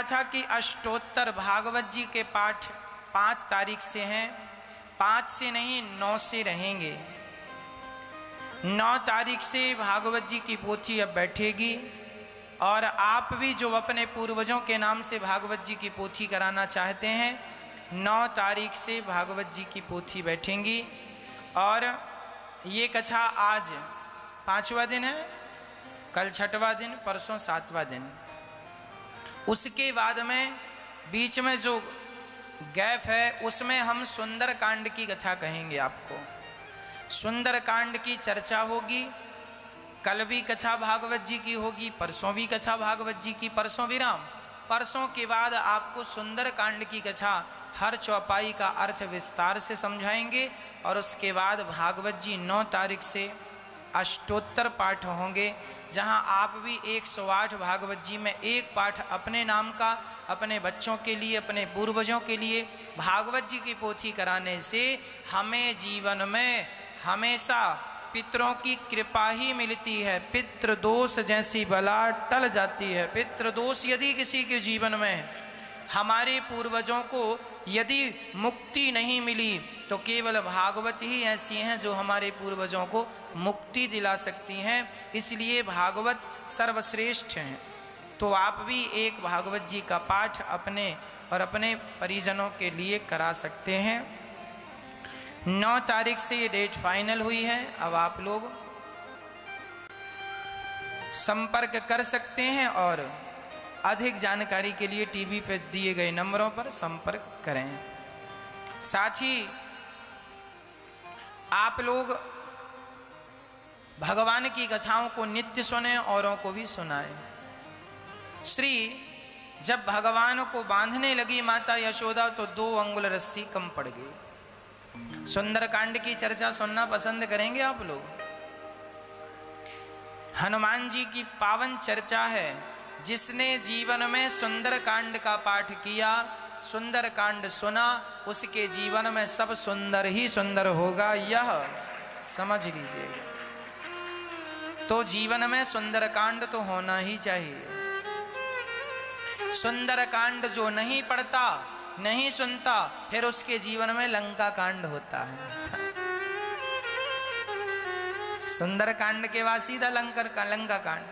था, कि अष्टोत्तर भागवत जी के पाठ 5 तारीख से हैं। 5 से नहीं, 9 से रहेंगे। 9 तारीख से भागवत जी की पोथी अब बैठेगी और आप भी जो अपने पूर्वजों के नाम से भागवत जी की पोथी कराना चाहते हैं, 9 तारीख से भागवत जी की पोथी बैठेंगी। और ये कथा आज 5वां दिन है, कल 6वां दिन, परसों 7वां दिन। उसके बाद में बीच में जो गैप है उसमें हम सुंदर कांड की कथा कहेंगे। आपको सुंदर कांड की चर्चा होगी। कल भी कथा भागवत जी की होगी, परसों भी कथा भागवत जी की, परसों विराम। परसों के बाद आपको सुंदर कांड की कथा हर चौपाई का अर्थ विस्तार से समझाएंगे। और उसके बाद भागवत जी 9 तारीख से अष्टोत्तर पाठ होंगे, जहां आप भी 108 भागवत जी में एक पाठ अपने नाम का, अपने बच्चों के लिए, अपने पूर्वजों के लिए भागवत जी की पोथी कराने से हमें जीवन में हमेशा पितरों की कृपा ही मिलती है। पितृ दोष जैसी बला टल जाती है। पितृ दोष यदि किसी के जीवन में है, हमारे पूर्वजों को यदि मुक्ति नहीं मिली, तो केवल भागवत ही ऐसी हैं जो हमारे पूर्वजों को मुक्ति दिला सकती हैं। इसलिए भागवत सर्वश्रेष्ठ हैं। तो आप भी एक भागवत जी का पाठ अपने और अपने परिजनों के लिए करा सकते हैं। 9 तारीख से ये डेट फाइनल हुई है। अब आप लोग संपर्क कर सकते हैं और अधिक जानकारी के लिए टीवी पर दिए गए नंबरों पर संपर्क करें। साथ ही आप लोग भगवान की कथाओं को नित्य सुने, औरों को भी सुनाएं। जब भगवान को बांधने लगी माता यशोदा तो 2 अंगुल रस्सी कम पड़ गई। सुंदरकांड की चर्चा सुनना पसंद करेंगे आप लोग? हनुमान जी की पावन चर्चा है। जिसने जीवन में सुंदरकांड का पाठ किया, सुंदरकांड सुना, उसके जीवन में सब सुंदर ही सुंदर होगा, यह समझ लीजिए। तो जीवन में सुंदरकांड तो होना ही चाहिए। सुंदरकांड जो नहीं पढ़ता, नहीं सुनता, फिर उसके जीवन में लंका कांड होता है। सुंदरकांड के बाद सीधा लंका कांड।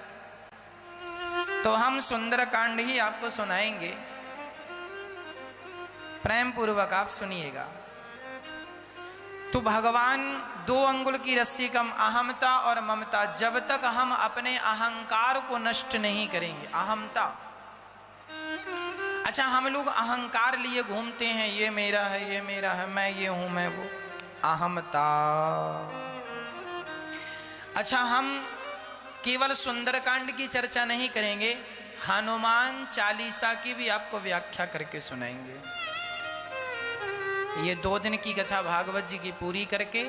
तो हम सुंदरकांड ही आपको सुनाएंगे, प्रेम पूर्वक आप सुनिएगा। तो भगवान 2 अंगुल की रस्सी कम, अहमता और ममता। जब तक हम अपने अहंकार को नष्ट नहीं करेंगे, अहमता। अच्छा, हम लोग अहंकार लिए घूमते हैं, ये मेरा है, ये मेरा है, मैं ये हूं, मैं वो, अहमता। अच्छा, हम केवल सुंदरकांड की चर्चा नहीं करेंगे, हनुमान चालीसा की भी आपको व्याख्या करके सुनाएंगे। ये 2 दिन की कथा भागवत जी की पूरी करके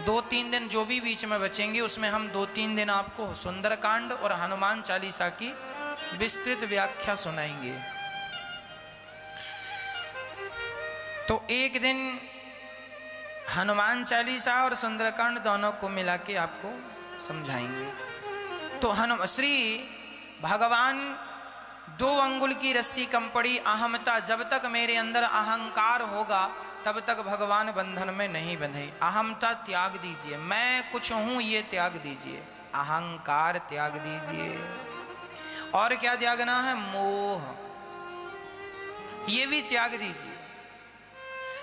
2-3 दिन जो भी बीच में बचेंगे, उसमें हम 2-3 दिन आपको सुंदरकांड और हनुमान चालीसा की विस्तृत व्याख्या सुनाएंगे। तो एक दिन हनुमान चालीसा और सुंदरकांड दोनों को मिला के आपको समझाएंगे। तो श्री भगवान 2 अंगुल की रस्सी कम पड़ी, अहमता। जब तक मेरे अंदर अहंकार होगा तब तक भगवान बंधन में नहीं बंधे। अहमता त्याग दीजिए, मैं कुछ हूं ये त्याग दीजिए, अहंकार त्याग दीजिए। और क्या त्यागना है? मोह, ये भी त्याग दीजिए।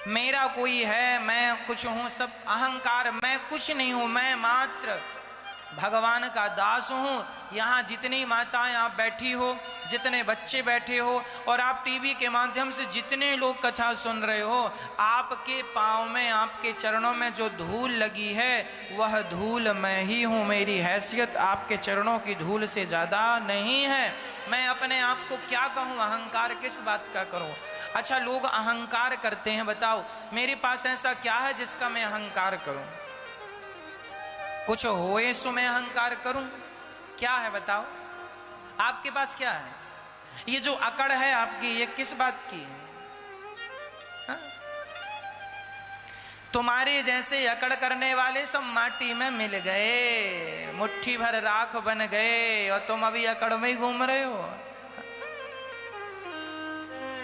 मेरा कोई है, मैं कुछ हूं, सब अहंकार, मैं कुछ नहीं हूं, मैं मात्र भगवान का दास हूं। यहाँ जितनी माताएं आप बैठी हो, जितने बच्चे बैठे हो, और आप टीवी के माध्यम से जितने लोग कथा सुन रहे हो, आपके पाँव में, आपके चरणों में जो धूल लगी है, वह धूल मैं ही हूँ। मेरी हैसियत आपके चरणों की धूल से ज़्यादा नहीं है। मैं अपने आप को क्या कहूँ? अहंकार किस बात का करूँ? अच्छा, लोग अहंकार करते हैं, बताओ मेरे पास ऐसा क्या है जिसका मैं अहंकार करूँ? कुछ होए सो मैं अहंकार करूं? क्या है बताओ? आपके पास क्या है? ये जो अकड़ है आपकी, ये किस बात की है? हा? तुम्हारे जैसे अकड़ करने वाले सब माटी में मिल गए, मुट्ठी भर राख बन गए, और तुम अभी अकड़ में ही घूम रहे हो।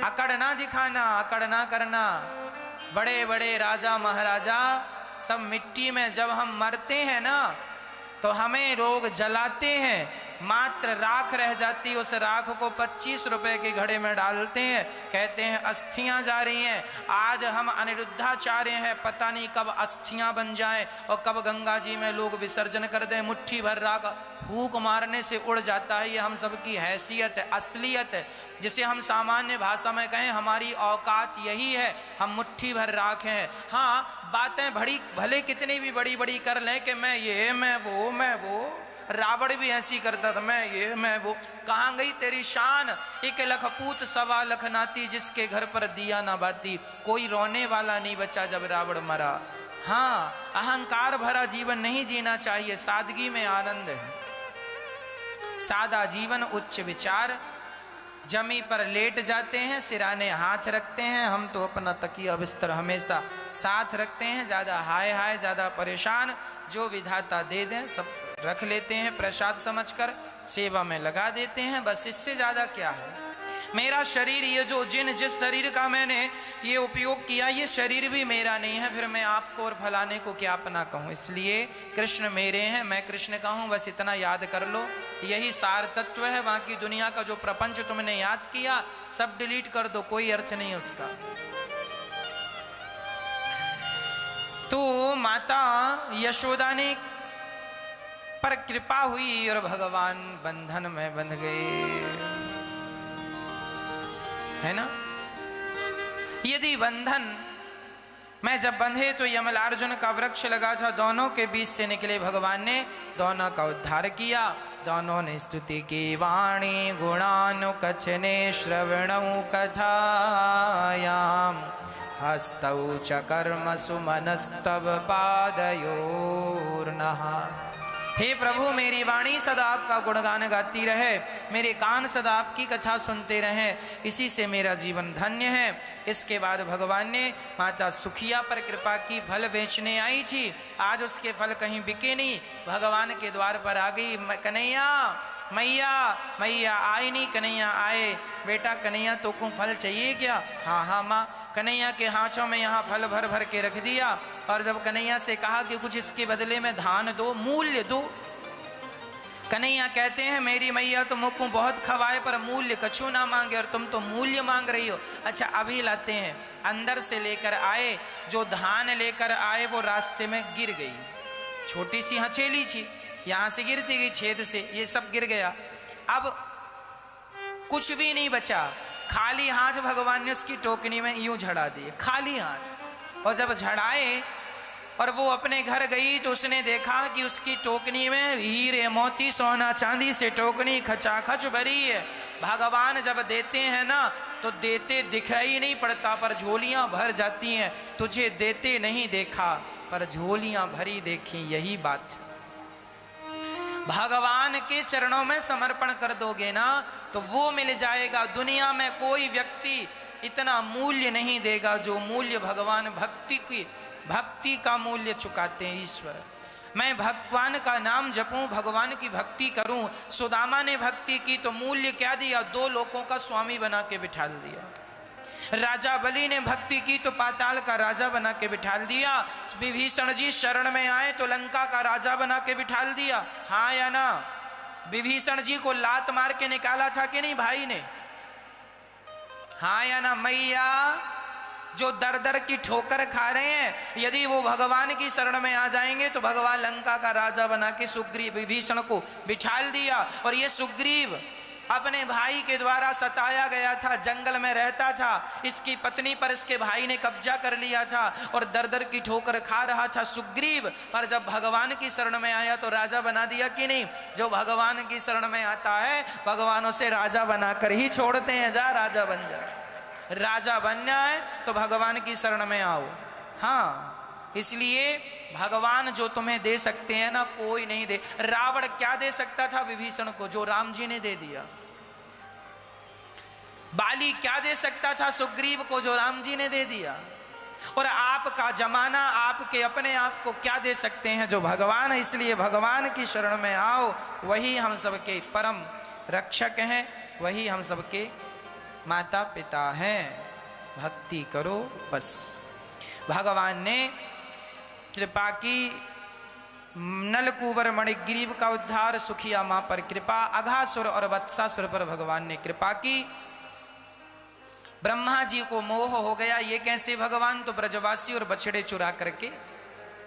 अकड़ ना दिखाना, अकड़ ना करना। बड़े बड़े राजा महाराजा सब मिट्टी में, जब हम मरते हैं ना तो हमें लोग जलाते हैं, मात्र राख रह जाती, उस राख को 25 रुपए के घड़े में डालते हैं, कहते हैं अस्थियां जा रही हैं। आज हम अनिरुद्धाचार्य हैं, पता नहीं कब अस्थियां बन जाएं और कब गंगा जी में लोग विसर्जन कर दें। मुट्ठी भर राख फूंक मारने से उड़ जाता है, ये हम सबकी हैसियत है, असलियत है। जिसे हम सामान्य भाषा में कहें हमारी औकात यही है, हम मुट्ठी भर राख हैं। हाँ, बातें बड़ी भले कितनी भी बड़ी बड़ी कर लें कि मैं ये मैं वो। रावण भी ऐसी करता था, मैं ये मैं वो। कहाँ गई तेरी शान? 1 लख पूत 1.25 लाख नाती, जिसके घर पर दिया ना बाती। कोई रोने वाला नहीं बचा जब रावण मरा। हाँ, अहंकार भरा जीवन नहीं जीना चाहिए, सादगी में आनंद है। सादा जीवन, उच्च विचार। जमी पर लेट जाते हैं, सिराने हाथ रखते हैं। हम तो अपना तकिया बिस्तर हमेशा साथ रखते हैं, ज़्यादा हाय हाय, ज़्यादा परेशान। जो विधाता दे दें सब रख लेते हैं, प्रसाद समझकर सेवा में लगा देते हैं, बस इससे ज़्यादा क्या है। मेरा शरीर, ये जो जिस शरीर का मैंने ये उपयोग किया, ये शरीर भी मेरा नहीं है, फिर मैं आपको और फलाने को क्या अपना कहूँ। इसलिए कृष्ण मेरे हैं, मैं कृष्ण का हूँ, बस इतना याद कर लो। यही सार तत्व है। बाकी दुनिया का जो प्रपंच तुमने याद किया सब डिलीट कर दो, कोई अर्थ नहीं उसका। तो माता यशोदा ने पर कृपा हुई और भगवान बंधन में बंध गए, है ना। यदि बंधन में जब बंधे तो यमलार्जुन का वृक्ष लगा था, दोनों के बीच से निकले भगवान ने दोनों का उद्धार किया। दोनों ने स्तुति की वाणी गुणानुकथने श्रवणौ कथायाम हस्तौ च कर्मसु मनस्तव पादयोर्नः। हे प्रभु, मेरी वाणी सदा आपका गुणगान गाती रहे, मेरे कान सदा आपकी कथा सुनते रहें, इसी से मेरा जीवन धन्य है। इसके बाद भगवान ने माता सुखिया पर कृपा की। फल बेचने आई थी, आज उसके फल कहीं बिके नहीं, भगवान के द्वार पर आ गई। कन्हैया, मैया मैया आई नहीं, कन्हैया आए। बेटा कन्हैया तो को फल चाहिए क्या? हाँ हाँ माँ। कन्हैया के हाथों में यहाँ फल भर भर के रख दिया, और जब कन्हैया से कहा कि कुछ इसके बदले में धान दो, मूल्य दो। कन्हैया कहते हैं मेरी मैया तो मुझको बहुत खवाए पर मूल्य कछु ना मांगे, और तुम तो मूल्य मांग रही हो। अच्छा, अभी लाते हैं। अंदर से लेकर आए, जो धान लेकर आए वो रास्ते में गिर गई। छोटी सी हथेली थी, यहाँ से गिरती गई छेद से, ये सब गिर गया। अब कुछ भी नहीं बचा, खाली हाथ भगवान ने उसकी टोकनी में यूं झड़ा दिए, खाली हाथ। और जब झड़ाए और वो अपने घर गई तो उसने देखा कि उसकी टोकनी में हीरे मोती सोना चांदी से टोकनी खचाखच भरी है। भगवान जब देते हैं ना तो देते दिखाई नहीं पड़ता, पर झोलियां भर जाती हैं। तुझे देते नहीं देखा पर झोलियां भरी देखी, यही बात है। भगवान के चरणों में समर्पण कर दोगे ना तो वो मिल जाएगा। दुनिया में कोई व्यक्ति इतना मूल्य नहीं देगा जो मूल्य भगवान भक्ति का मूल्य चुकाते हैं ईश्वर। मैं भगवान का नाम जपूं, भगवान की भक्ति करूं। सुदामा ने भक्ति की तो मूल्य क्या दिया? 2 लोकों का स्वामी बना के बिठा दिया। राजा बलि ने भक्ति की तो पाताल का राजा बना के बिठाल दिया। विभीषण जी शरण में आए तो लंका का राजा बना के बिठाल दिया, हाँ या ना? विभीषण जी को लात मार के निकाला था कि नहीं भाई ने, हाँ या ना? मैया जो दर दर की ठोकर खा रहे हैं, यदि वो भगवान की शरण में आ जाएंगे तो भगवान लंका का राजा बना के सुग्रीव विभीषण को बिठाल दिया। और ये सुग्रीव अपने भाई के द्वारा सताया गया था, जंगल में रहता था, इसकी पत्नी पर इसके भाई ने कब्जा कर लिया था और दर दर की ठोकर खा रहा था सुग्रीव। पर जब भगवान की शरण में आया तो राजा बना दिया कि नहीं? जो भगवान की शरण में आता है भगवान उसे राजा बनाकर ही छोड़ते हैं। जा राजा बन जा, राजा बनना है तो भगवान की शरण में आओ। हाँ, इसलिए भगवान जो तुम्हें दे सकते हैं ना, कोई नहीं दे। रावण क्या दे सकता था विभीषण को, जो राम जी ने दे दिया? बाली क्या दे सकता था सुग्रीव को, जो राम जी ने दे दिया? और आपका जमाना आपके अपने आप को क्या दे सकते हैं जो भगवान है। इसलिए भगवान की शरण में आओ, वही हम सबके परम रक्षक हैं, वही हम सबके माता पिता हैं। भक्ति करो बस। भगवान ने कृपा की, नलकुवर मणिग्रीव का उद्धार, सुखिया मां पर कृपा, अघासुर और वत्सासुर पर भगवान ने कृपा की। ब्रह्मा जी को मोह हो गया, ये कैसे भगवान, तो ब्रजवासी और बछड़े चुरा करके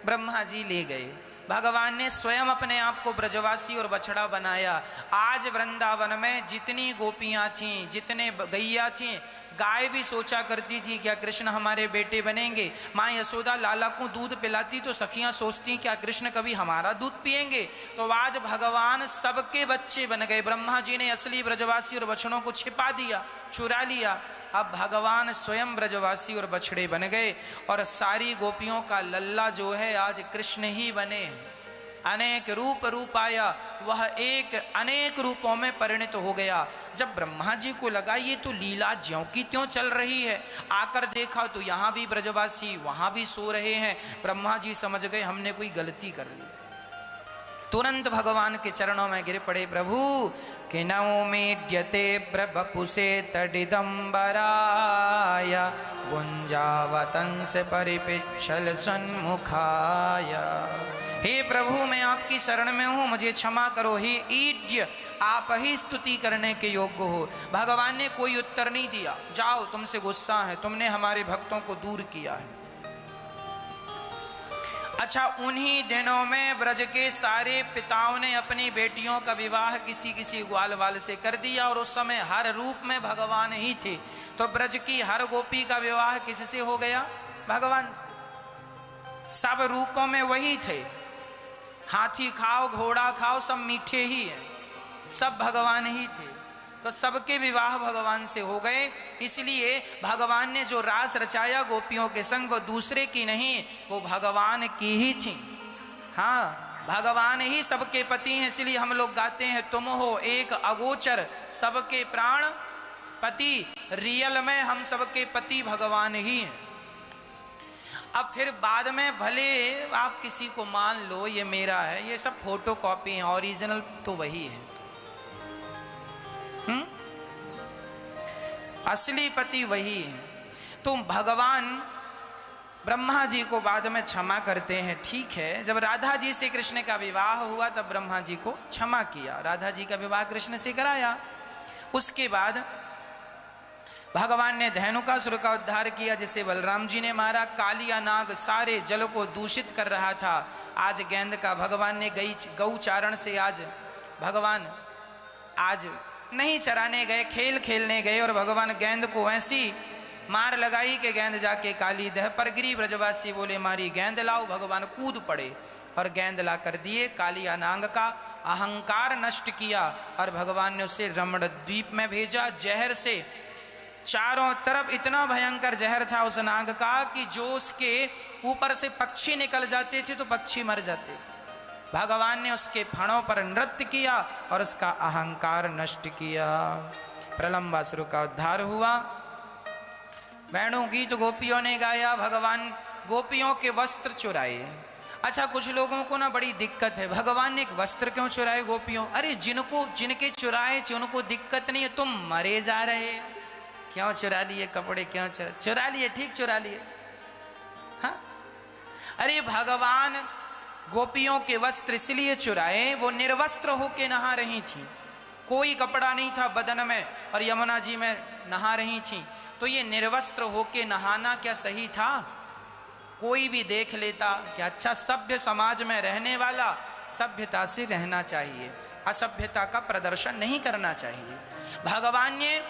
ब्रह्मा जी ले गए। भगवान ने स्वयं अपने आप को ब्रजवासी और बछड़ा बनाया। आज वृंदावन में जितनी गोपियां थीं, जितने गैया थीं, गाय भी सोचा करती थी क्या कृष्ण हमारे बेटे बनेंगे। माँ यशोदा लाला को दूध पिलाती तो सखियां सोचती क्या कृष्ण कभी हमारा दूध पिएंगे। तो आज भगवान सबके बच्चे बन गए। ब्रह्मा जी ने असली ब्रजवासी और बछड़ों को छिपा दिया, चुरा लिया। अब भगवान स्वयं ब्रजवासी और बछड़े बन गए और सारी गोपियों का लल्ला जो है आज कृष्ण ही बने। अनेक रूप आया, वह एक अनेक रूपों में परिणत हो गया। जब ब्रह्मा जी को लगा ये तो लीला ज्यों की त्यों चल रही है, आकर देखा तो यहाँ भी ब्रजवासी वहाँ भी सो रहे हैं। ब्रह्मा जी समझ गए हमने कोई गलती कर ली। तुरंत भगवान के चरणों में गिर पड़े, प्रभु कि नौमीड्यते प्रभपुषे तडिदम्बराय गुंजावतंस परिपिच्छल सन्मुखाय। हे प्रभु मैं आपकी शरण में हूँ, मुझे क्षमा करो। हे ईड्य, आप ही स्तुति करने के योग्य हो। भगवान ने कोई उत्तर नहीं दिया, जाओ तुमसे गुस्सा है, तुमने हमारे भक्तों को दूर किया है। अच्छा, उन्हीं दिनों में ब्रज के सारे पिताओं ने अपनी बेटियों का विवाह किसी किसी ग्वाल वाल से कर दिया और उस समय हर रूप में भगवान ही थे। तो ब्रज की हर गोपी का विवाह किससे हो गया? भगवान से। सब रूपों में वही थे। हाथी खाओ घोड़ा खाओ सब मीठे ही हैं, सब भगवान ही थे। तो सबके विवाह भगवान से हो गए। इसलिए भगवान ने जो रास रचाया गोपियों के संग वो दूसरे की नहीं, वो भगवान की ही थी। हाँ, भगवान ही सबके पति हैं। इसलिए हम लोग गाते हैं तुम हो एक अगोचर सबके प्राण पति। रियल में हम सबके पति भगवान ही हैं। अब फिर बाद में भले आप किसी को मान लो ये मेरा है, ये सब फोटो कॉपी है, ओरिजिनल तो वही है। असली पति वही है। तो भगवान ब्रह्मा जी को बाद में क्षमा करते हैं। ठीक है, जब राधा जी से कृष्ण का विवाह हुआ तब ब्रह्मा जी को क्षमा किया, राधा जी का विवाह कृष्ण से कराया। उसके बाद भगवान ने धेनुकासुर का उद्धार किया, जिसे बलराम जी ने मारा। कालिया नाग सारे जल को दूषित कर रहा था। आज गेंद का भगवान ने गौचारण से आज भगवान आज नहीं चराने गए, खेल खेलने गए और भगवान गेंद को ऐसी मार लगाई कि गेंद जाके काली दह पर गिरी। ब्रजवासी बोले मारी गेंद लाओ, भगवान कूद पड़े और गेंद ला कर दिए। कालिया नाग का अहंकार नष्ट किया और भगवान ने उसे रमण द्वीप में भेजा। जहर से चारों तरफ इतना भयंकर जहर था उस नाग का कि जो उसके ऊपर से पक्षी निकल जाते थे तो पक्षी मर जाते थे। भगवान ने उसके फणों पर नृत्य किया और उसका अहंकार नष्ट किया। प्रलंबासुर का उद्धार हुआ। वेणु गीत गोपियों ने गाया, भगवान गोपियों के वस्त्र चुराए। अच्छा, कुछ लोगों को ना बड़ी दिक्कत है, भगवान ने एक वस्त्र क्यों चुराए गोपियों? अरे जिनके चुराए थे उनको दिक्कत नहीं है, तुम मरे जा रहे, क्यों चुरा लिए कपड़े? क्यों चुरा लिए? ठीक चुरा लिए। हाँ, अरे भगवान गोपियों के वस्त्र इसलिए चुराए, वो निर्वस्त्र होके नहा रही थी, कोई कपड़ा नहीं था बदन में और यमुना जी में नहा रही थी। तो ये निर्वस्त्र होके नहाना क्या सही था? कोई भी देख लेता कि अच्छा, सभ्य समाज में रहने वाला सभ्यता से रहना चाहिए, असभ्यता का प्रदर्शन नहीं करना चाहिए। भगवान ने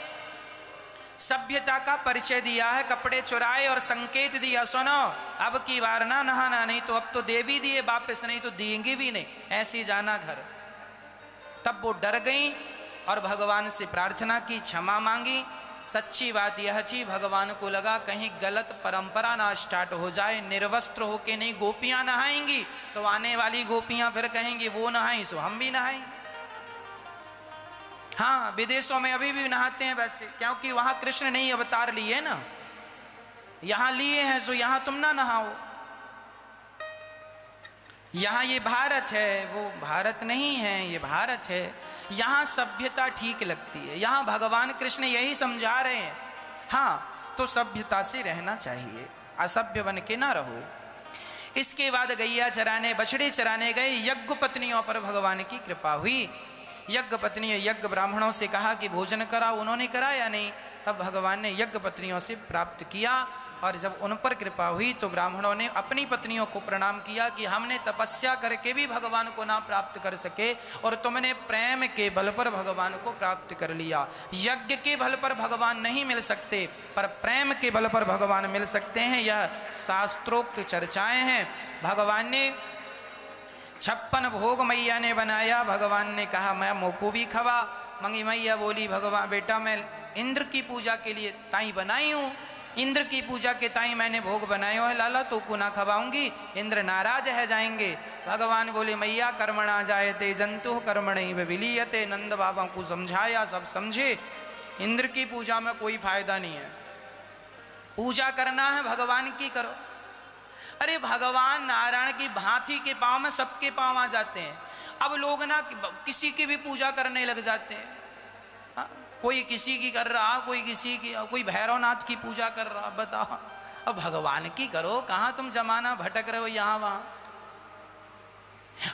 सभ्यता का परिचय दिया है, कपड़े चुराए और संकेत दिया, सुनो अब की बार ना नहाना, नहीं तो अब तो देवी दिए वापस, नहीं तो देंगे भी नहीं, ऐसे जाना घर। तब वो डर गई और भगवान से प्रार्थना की, क्षमा मांगी। सच्ची बात यह थी, भगवान को लगा कहीं गलत परंपरा ना स्टार्ट हो जाए, निर्वस्त्र होके नहीं गोपियां नहाएंगी तो आने वाली गोपियां फिर कहेंगी वो नहाई सो हम भी नहाएंगे। हाँ, विदेशों में अभी भी नहाते हैं वैसे, क्योंकि वहां कृष्ण नहीं अवतार लिए ना, यहां लिए हैं सो यहां तुम ना नहाओ। यहां ये भारत है, वो भारत नहीं है, ये भारत है। यहां सभ्यता ठीक लगती है, यहां भगवान कृष्ण यही समझा रहे हैं। हाँ, तो सभ्यता से रहना चाहिए, असभ्य बन के ना रहो। इसके बाद गैया चराने, बछड़े चराने गए। यज्ञ पत्नियों पर भगवान की कृपा हुई। यज्ञ पत्नियों, यज्ञ ब्राह्मणों से कहा कि भोजन कराओ, उन्होंने कराया नहीं। तब भगवान ने यज्ञ पत्नियों से प्राप्त किया, और जब उन पर कृपा हुई तो ब्राह्मणों ने अपनी पत्नियों को प्रणाम किया कि हमने तपस्या करके भी भगवान को ना प्राप्त कर सके, और तुमने प्रेम के बल पर भगवान को प्राप्त कर लिया। यज्ञ के बल पर भगवान नहीं मिल सकते, पर प्रेम के बल पर भगवान मिल सकते हैं। यह शास्त्रोक्त चर्चाएं हैं। भगवान ने 56 भोग मैया ने बनाया। भगवान ने कहा मैं मोको भी खवा। मंगी मैया बोली भगवान बेटा मैं इंद्र की पूजा के लिए ताई बनाई हूँ, इंद्र की पूजा के ताई मैंने भोग बनाए हो है लाला, तो को ना खवाऊंगी, इंद्र नाराज है जाएंगे। भगवान बोले मैया कर्मणा जायते जंतु कर्मणैव विलीयते। नंद बाबा को समझाया, सब समझे। इंद्र की पूजा में कोई फायदा नहीं है, पूजा करना है भगवान की करो। अरे भगवान नारायण की भांति के पांव में सबके पांव आ जाते हैं। अब लोग ना किसी की भी पूजा करने लग जाते हैं। कोई किसी की कर रहा, कोई किसी की, कोई भैरवनाथ की पूजा कर रहा। बताओ, अब भगवान की करो, कहाँ तुम जमाना भटक रहे हो यहाँ वहां।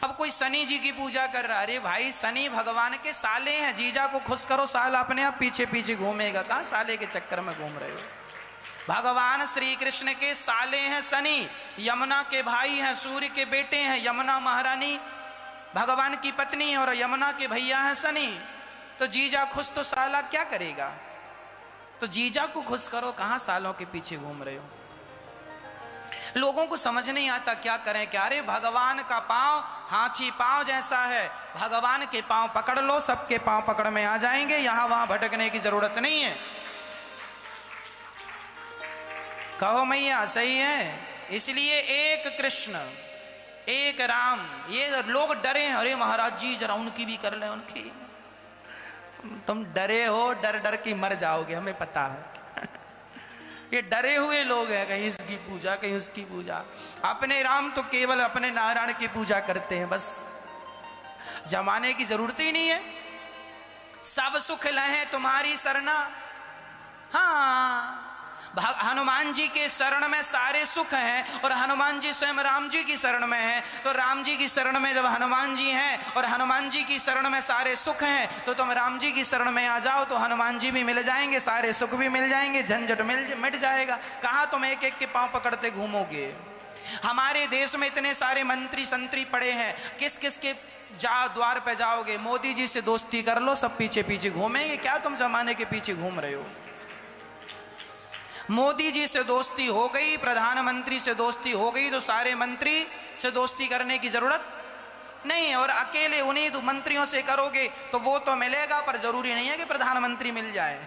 अब कोई शनि जी की पूजा कर रहा। अरे भाई शनि भगवान के साले हैं, जीजा को खुश करो, साल अपने आप पीछे पीछे घूमेगा। कहाँ साले के चक्कर में घूम रहे हो। भगवान श्री कृष्ण के साले हैं शनि, यमुना के भाई हैं, सूर्य के बेटे हैं। यमुना महारानी भगवान की पत्नी है और यमुना के भैया हैं शनि। तो जीजा खुश तो साला क्या करेगा। तो जीजा को खुश करो, कहां सालों के पीछे घूम रहे हो। लोगों को समझ नहीं आता क्या करें क्या। अरे भगवान का पांव हाथी पांव जैसा है, भगवान के पांव पकड़ लो, सबके पांव पकड़ में आ जाएंगे। यहां वहां भटकने की जरूरत नहीं है। कहो मैया सही है। इसलिए एक कृष्ण एक राम। ये लोग डरे हैं, अरे महाराज जी जरा उनकी भी कर ले, उनकी। तुम डरे हो, डर डर के मर जाओगे, हमें पता है। ये डरे हुए लोग हैं, कहीं इसकी पूजा कहीं उसकी पूजा। अपने राम तो केवल अपने नारायण की पूजा करते हैं, बस जमाने की जरूरत ही नहीं है। सब सुख लहे तुम्हारी सरना। हाँ, हनुमान जी के शरण में सारे सुख हैं, और हनुमान जी स्वयं राम जी की शरण में हैं। तो राम जी की शरण में जब हनुमान जी हैं और हनुमान जी की शरण में सारे सुख हैं, तो तुम राम जी की शरण में आ जाओ तो हनुमान जी भी मिल जाएंगे, सारे सुख भी मिल जाएंगे, झंझट मिट जाएगा। कहाँ तुम एक एक के पांव पकड़ते घूमोगे। हमारे देश में इतने सारे मंत्री संतरी पड़े हैं, किस किस के द्वार पे जाओगे। मोदी जी से दोस्ती कर लो, सब पीछे पीछे घूमेंगे। क्या तुम जमाने के पीछे घूम रहे हो। मोदी जी से दोस्ती हो गई, प्रधानमंत्री से दोस्ती हो गई, तो सारे मंत्री से दोस्ती करने की जरूरत नहीं। और अकेले उन्हीं मंत्रियों से करोगे तो वो तो मिलेगा, पर जरूरी नहीं है कि प्रधानमंत्री मिल जाए।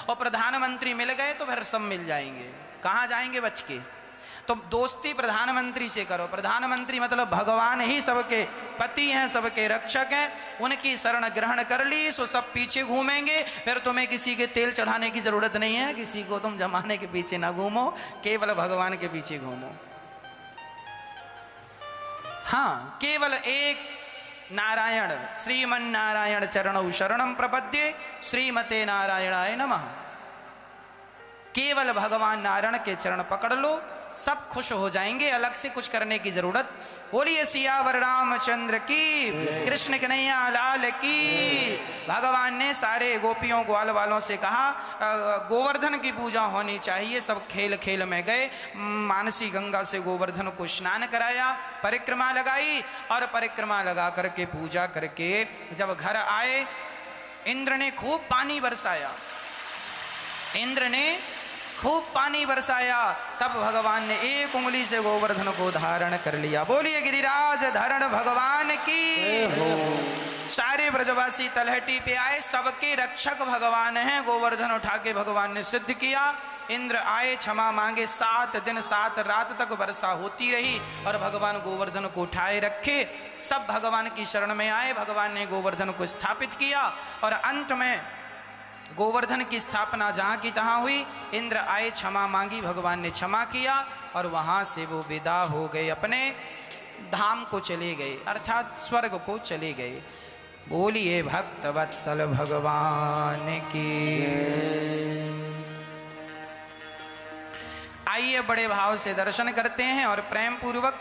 और प्रधानमंत्री मिल गए तो फिर सब मिल जाएंगे, कहाँ जाएंगे बच के। तो दोस्ती प्रधानमंत्री से करो। प्रधानमंत्री मतलब भगवान ही सबके पति हैं, सबके रक्षक हैं। उनकी शरण ग्रहण कर ली सो सब पीछे घूमेंगे। फिर तुम्हें किसी के तेल चढ़ाने की जरूरत नहीं है, किसी को तुम जमाने के पीछे ना घूमो, केवल भगवान के पीछे घूमो। हाँ, केवल एक नारायण, श्रीमन नारायण चरणौ शरणम प्रपद्ये, श्रीमते नारायणाय नमः। केवल भगवान नारायण के चरण पकड़ लो, सब खुश हो जाएंगे, अलग से कुछ करने की जरूरत। बोलिए सियावर रामचंद्र की, कृष्ण कन्हैया लाल की। भगवान ने सारे गोपियों ग्वाल वालों से कहा गोवर्धन की पूजा होनी चाहिए। सब खेल खेल में गए, मानसी गंगा से गोवर्धन को स्नान कराया, परिक्रमा लगाई, और परिक्रमा लगा करके पूजा करके जब घर आए, इंद्र ने खूब पानी बरसाया। इंद्र ने खूब पानी बरसाया। तब भगवान ने एक उंगली से गोवर्धन को धारण कर लिया। बोलिए गिरिराज धरण भगवान की। सारे ब्रजवासी तलहटी पे आए, सबके रक्षक भगवान हैं। गोवर्धन उठा के भगवान ने सिद्ध किया। इंद्र आए, क्षमा मांगे। 7 दिन 7 रात तक वर्षा होती रही और भगवान गोवर्धन को उठाए रखे। सब भगवान की शरण में आए, भगवान ने गोवर्धन को स्थापित किया। और अंत में गोवर्धन की स्थापना जहाँ की तहाँ हुई। इंद्र आए, क्षमा मांगी, भगवान ने क्षमा किया और वहाँ से वो विदा हो गए, अपने धाम को चले गए, अर्थात स्वर्ग को चले गए। बोलिए भक्त वत्सल भगवान की। आइए बड़े भाव से दर्शन करते हैं और प्रेम पूर्वक